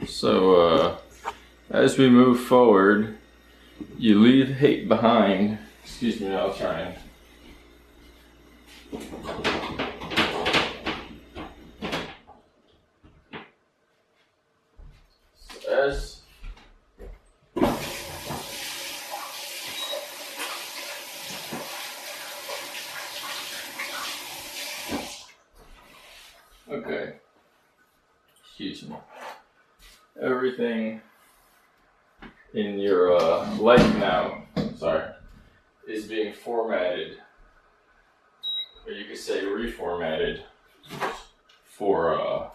So, as we move forward, you leave hate behind. Excuse me, I'll try and. As okay, excuse me. Everything in your life now, is being formatted, or you could say reformatted for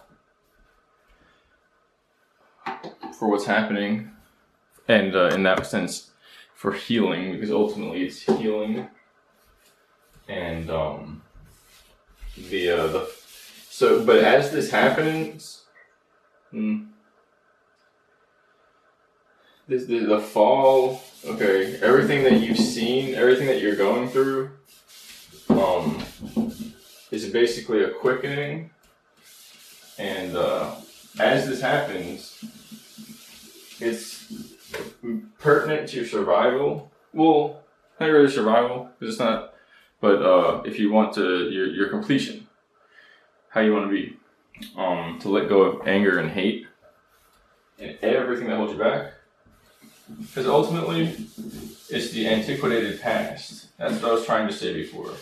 what's happening, and in that sense, for healing, because ultimately it's healing, and but as this happens, the fall, okay, everything that you've seen, everything that you're going through, is basically a quickening, and as this happens, it's pertinent to your survival. Well, not really survival, because it's not, but if you want to, your completion, how you want to be, to let go of anger and hate, and everything that holds you back. Because ultimately, it's the antiquated past. That's what I was trying to say before.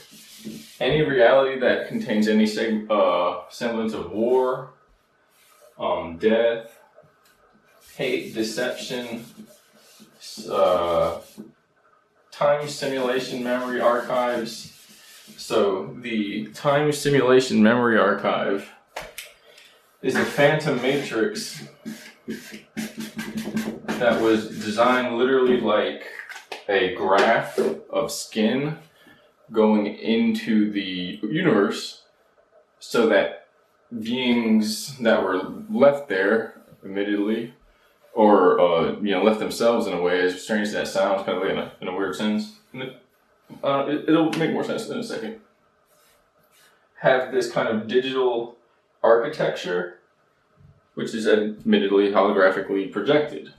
Any reality that contains any semblance of war, death, hate, deception, time simulation memory archives. So the time simulation memory archive is a phantom matrix that was designed literally like a graph of skin going into the universe, so that beings that were left there, admittedly, or left themselves in a way, as strange as that sounds, kind of like in a weird sense. It'll make more sense in a second. Have this kind of digital architecture, which is admittedly holographically projected,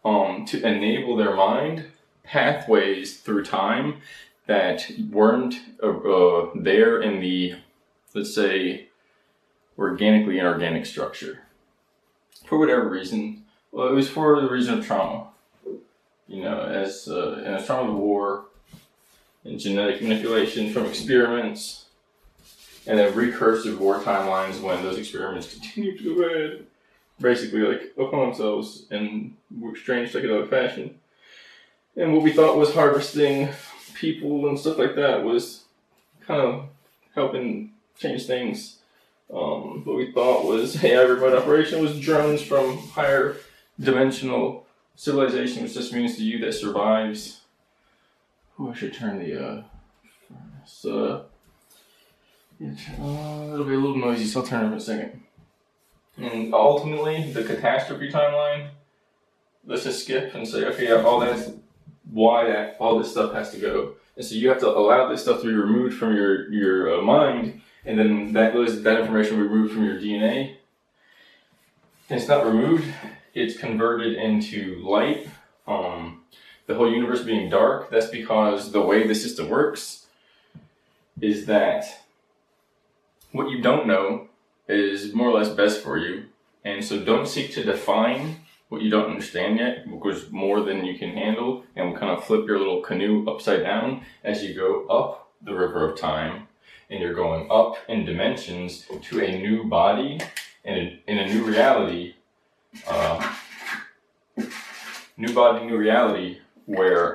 to enable their mind pathways through time that weren't there in the, let's say, organically inorganic structure. For whatever reason. Well, it was for the reason of trauma. As trauma of war, and genetic manipulation from experiments, and then recursive war timelines when those experiments continue to go bad. Basically, like, upon themselves in strange psychedelic fashion. And what we thought was harvesting people and stuff like that was kind of helping change things. What we thought was, hey, remote operation was drones from higher dimensional civilization, which just means to you that survives. Oh, I should turn the furnace. It'll be a little noisy, so I'll turn it in a second. And ultimately, the catastrophe timeline, let's just skip and say, okay, all that's why all this stuff has to go. And so you have to allow this stuff to be removed from your mind, and then that information removed from your DNA. And it's not removed, it's converted into light. The whole universe being dark, that's because the way the system works is that what you don't know is more or less best for you. And so don't seek to define what you don't understand yet, because more than you can handle, and we'll kind of flip your little canoe upside down as you go up the river of time, and you're going up in dimensions to a new body and in a new reality. New body, new reality, where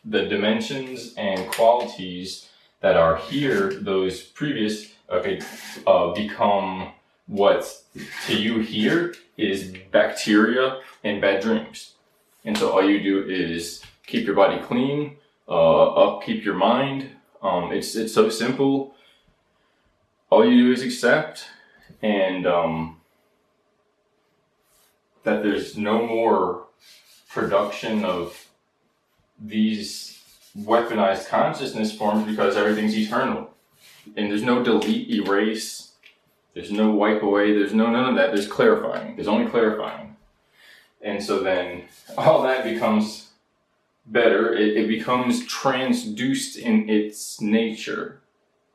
the dimensions and qualities that are here, those previous, become what to you here is bacteria and bad dreams. And so all you do is keep your body clean, upkeep your mind. It's so simple. All you do is accept, and that there's no more production of these weaponized consciousness forms, because everything's eternal. And there's no delete, erase, There's no wipe away. There's no none of that. There's clarifying. There's only clarifying. And so then all that becomes better. It becomes transduced in its nature.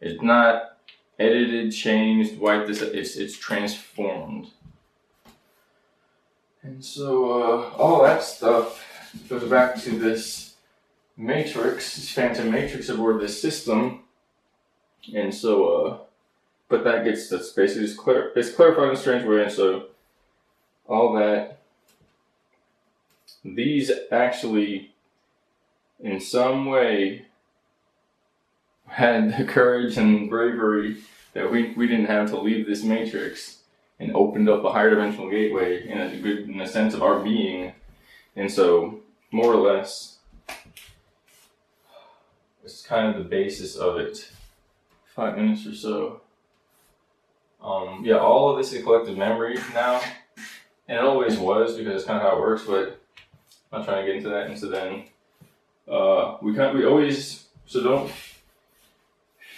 It's not edited, changed, wiped. It's transformed. And so all that stuff goes back to this matrix, this phantom matrix aboard this system. And so, but that's basically it's clarified in a strange way. And so all that, these actually in some way had the courage and bravery that we didn't have to leave this matrix, and opened up a higher dimensional gateway in a sense of our being. And so more or less it's kind of the basis of it. 5 minutes or so. Yeah, all of this is collective memory now, and it always was, because it's kind of how it works, but I'm not trying to get into that. And so then we always, so don't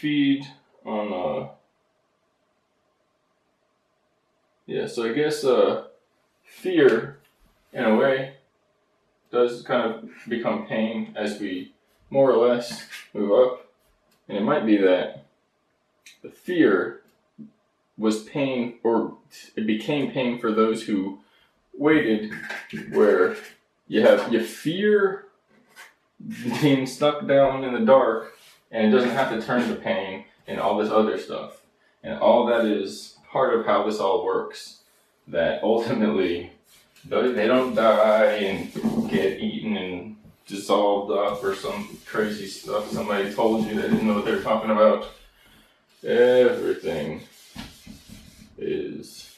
feed on yeah, so I guess fear in a way does kind of become pain as we more or less move up. And it might be that the fear was pain, or it became pain for those who waited, where you fear being stuck down in the dark, and it doesn't have to turn to pain and all this other stuff. And all that is part of how this all works. That ultimately they don't die and get eaten and dissolved up or some crazy stuff somebody told you they didn't know what they were talking about. Everything is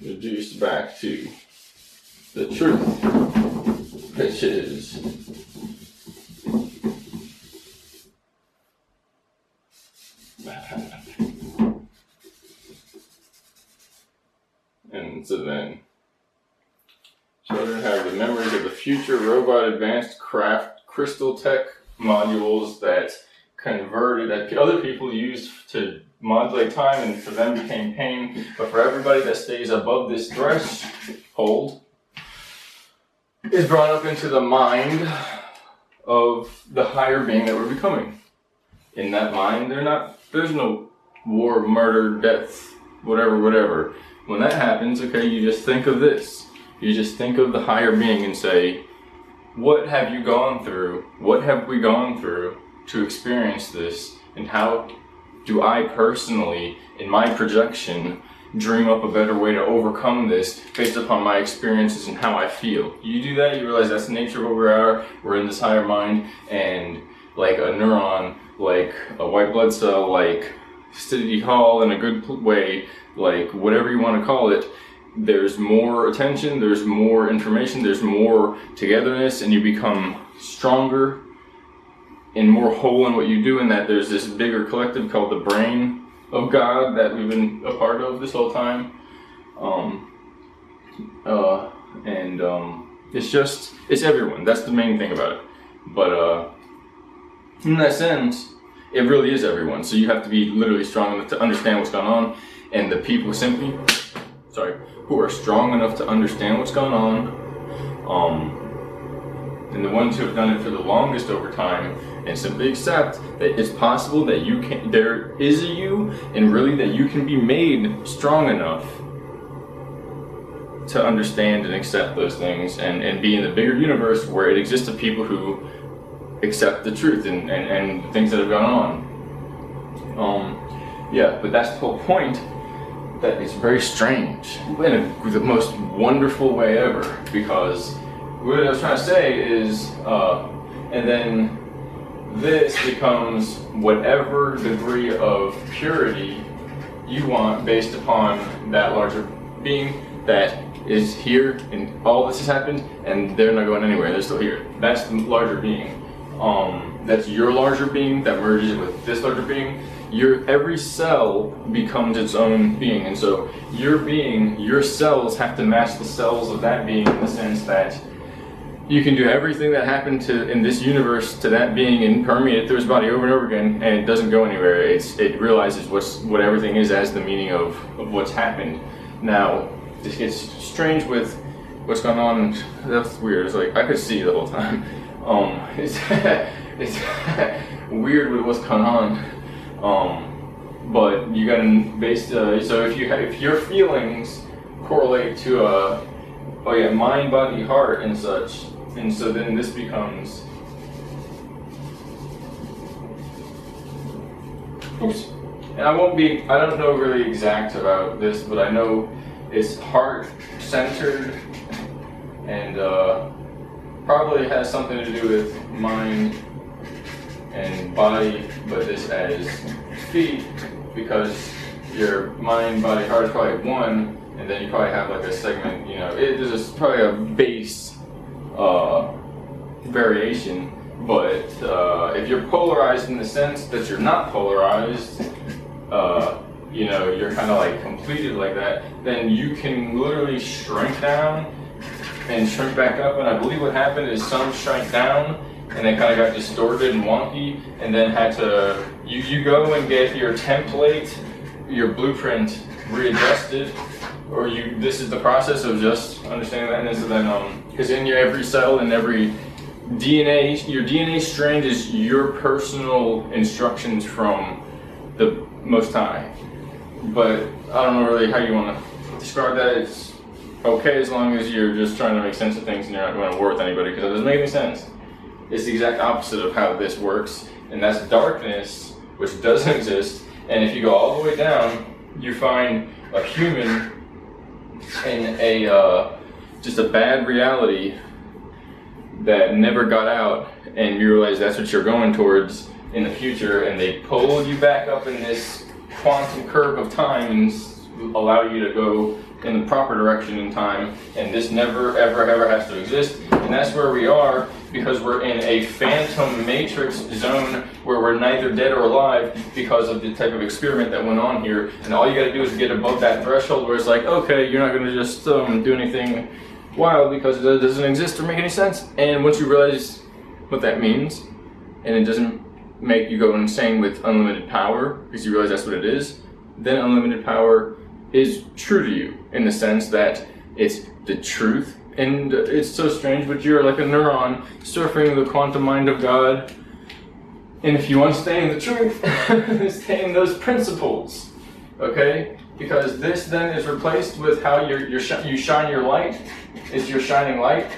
reduced back to the truth, which is and so then children have the memories of the future robot advanced craft crystal tech modules that converted, that other people used to modulate time, and for them became pain. But for everybody that stays above this threshold is brought up into the mind of the higher being that we're becoming. In that mind, there's no war, murder, death, whatever. When that happens, okay, you just think of this. You just think of the higher being and say, what have you gone through? What have we gone through to experience this? And how do I personally, in my projection, dream up a better way to overcome this based upon my experiences and how I feel? You do that, you realize that's the nature of what we are. We're in this higher mind, and like a neuron, like a white blood cell, like City Hall in a good way, like whatever you want to call it, there's more attention, there's more information, there's more togetherness, and you become stronger and more whole in what you do, and that there's this bigger collective called the brain of God that we've been a part of this whole time. It's everyone. That's the main thing about it. But in that sense, it really is everyone. So you have to be literally strong enough to understand what's going on, and the people who are strong enough to understand what's going on, and the ones who have done it for the longest over time, and simply accept that it's possible that there is a you, and really that you can be made strong enough to understand and accept those things, and be in the bigger universe where it exists of people who accept the truth and the things that have gone on. Yeah, but that's the whole point. That it's very strange in the most wonderful way ever, because what I was trying to say is, and then this becomes whatever degree of purity you want based upon that larger being that is here, and all this has happened, and they're not going anywhere, they're still here. That's the larger being. That's your larger being that merges with this larger being. Every cell becomes its own being, and so your cells have to match the cells of that being, in the sense that you can do everything that happened in this universe to that being and permeate it through his body over and over again, and it doesn't go anywhere. It realizes what everything is as the meaning of what's happened. Now, this gets strange with what's going on. That's weird. It's like I could see the whole time. It's it's weird with what's going on. But you got to base so if your feelings correlate to mind, body, heart, and such, and so then this becomes. Oops. And I don't know really exact about this, but I know it's heart-centered and probably has something to do with mind and body, but this as feet, because your mind, body, heart is probably one, and then you probably have like a segment, there's probably a base variation. But if you're polarized in the sense that you're not polarized, you're kind of like completed like that, then you can literally shrink down and shrink back up. And I believe what happened is some shrank down and they kind of got distorted and wonky, and then had to, you go and get your template, your blueprint readjusted, or this is the process of just understanding that. And so then, because in every cell and every DNA, your DNA strand is your personal instructions from the Most High. But I don't know really how you want to describe that. It's okay as long as you're just trying to make sense of things and you're not going to war with anybody, because it doesn't make any sense. It's the exact opposite of how this works, and that's darkness, which doesn't exist. And if you go all the way down, you find a human in just a bad reality that never got out, and you realize that's what you're going towards in the future, and they pull you back up in this quantum curve of time and allow you to go in the proper direction in time, and this never ever ever has to exist. And that's where we are, because we're in a phantom matrix zone where we're neither dead or alive because of the type of experiment that went on here. And all you got to do is get above that threshold where it's like, okay, you're not going to just do anything wild because it doesn't exist or make any sense. And once you realize what that means, and it doesn't make you go insane with unlimited power because you realize that's what it is, then unlimited power is true to you in the sense that it's the truth. And it's so strange, but you're like a neuron surfing the quantum mind of God. And if you want to stay in the truth, stay in those principles, okay? Because this then is replaced with how you shine your light. It's your shining light.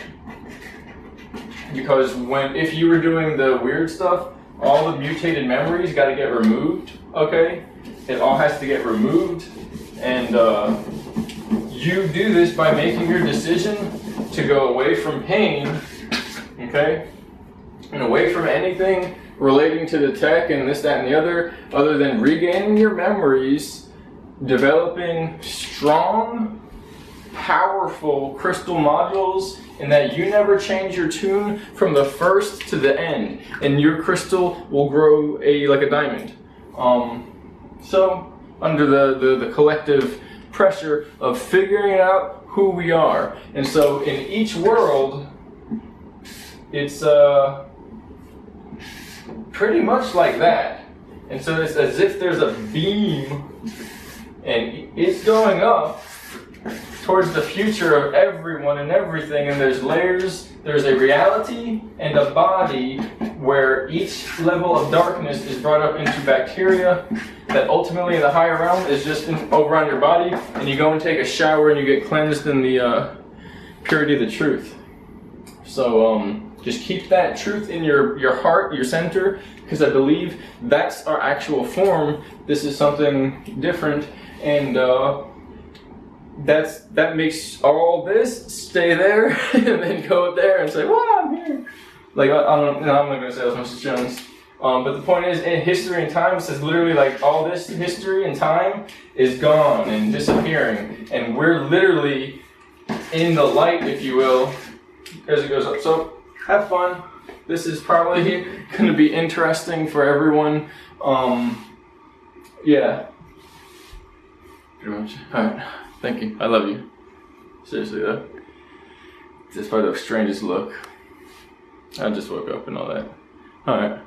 Because if you were doing the weird stuff, all the mutated memories got to get removed, okay? It all has to get removed, and you do this by making your decision to go away from pain, okay? And away from anything relating to the tech and this, that, and the other than regaining your memories, developing strong, powerful crystal modules, and that you never change your tune from the first to the end, and your crystal will grow like a diamond. So under the collective pressure of figuring out who we are, and so in each world, it's pretty much like that. And so it's as if there's a beam, and it's going up towards the future of everyone and everything, and there's layers, there's a reality and a body where each level of darkness is brought up into bacteria that ultimately in the higher realm is just over on your body, and you go and take a shower and you get cleansed in the purity of the truth. So just keep that truth in your heart, your center, because I believe that's our actual form. This is something different, and that makes all this stay there and then go up there and say, well, I'm here. Like, I'm not going to say that was Mr. Jones. But the point is, in history and time, it says literally like all this history and time is gone and disappearing. And we're literally in the light, if you will, as it goes up. So have fun. This is probably going to be interesting for everyone. Yeah. Pretty much. All right. Thank you. I love you. Seriously though. It's probably the strangest look. I just woke up and all that. Alright.